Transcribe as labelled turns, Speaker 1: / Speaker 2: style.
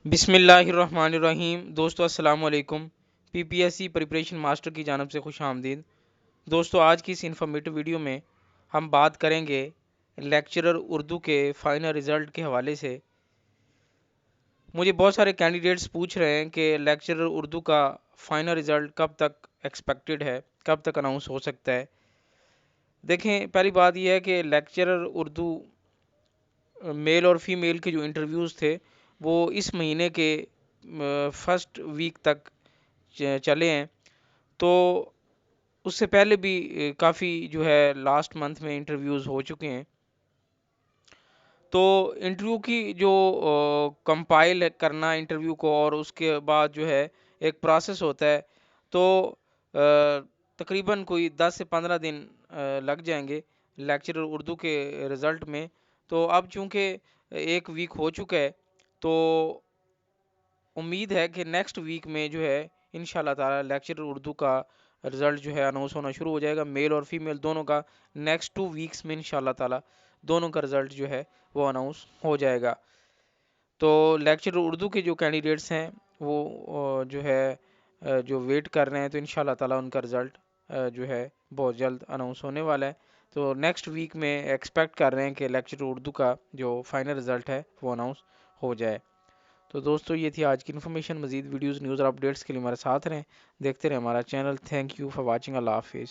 Speaker 1: بسم اللہ الرحمن الرحیم دوستو السلام علیکم۔ P P S C preparation master کی جانب سے خوش آمدید۔ دوستو آج کی اس انفارمیٹو ویڈیو میں ہم بات کریں گے لیکچرر اردو کے فائنل رزلٹ کے حوالے سے۔ مجھے بہت سارے کینڈیڈیٹس پوچھ رہے ہیں کہ لیکچرر اردو کا فائنل رزلٹ کب تک ایکسپیکٹڈ ہے، کب تک اناؤنس ہو سکتا ہے۔ دیکھیں، پہلی بات یہ ہے کہ لیکچرر اردو میل اور فیمیل کے جو انٹرویوز تھے وہ اس مہینے کے فرسٹ ویک تک چلے ہیں، تو اس سے پہلے بھی کافی جو ہے لاسٹ منتھ میں انٹرویوز ہو چکے ہیں۔ تو انٹرویو کی جو کمپائل کرنا انٹرویو کو اور اس کے بعد جو ہے ایک پروسیس ہوتا ہے، تو تقریباً کوئی 10 سے 15 دن لگ جائیں گے لیکچرر اردو کے رزلٹ میں۔ تو اب چونکہ ایک ویک ہو چکا ہے، تو امید ہے کہ نیکسٹ ویک میں جو ہے انشاءاللہ تعالی لیکچرر اردو کا رزلٹ جو ہے اناؤنس ہونا شروع ہو جائے گا، میل اور فیمیل دونوں کا۔ نیکسٹ 2 ویکس میں انشاءاللہ تعالی دونوں کا رزلٹ جو ہے وہ اناؤنس ہو جائے گا۔ تو لیکچرر اردو کے جو کینڈیڈیٹس ہیں وہ جو ہے جو ویٹ کر رہے ہیں، تو انشاءاللہ تعالی ان کا رزلٹ جو ہے بہت جلد اناؤنس ہونے والا ہے۔ تو نیکسٹ ویک میں ایکسپیکٹ کر رہے ہیں کہ لیکچرر اردو کا جو فائنل رزلٹ ہے وہ اناؤنس ہو جائے۔ تو دوستو یہ تھی آج کی انفارمیشن۔ مزید ویڈیوز، نیوز اور اپڈیٹس کے لیے ہمارے ساتھ رہیں، دیکھتے رہیں ہمارا channel. Thank you for watching. Allah حافظ۔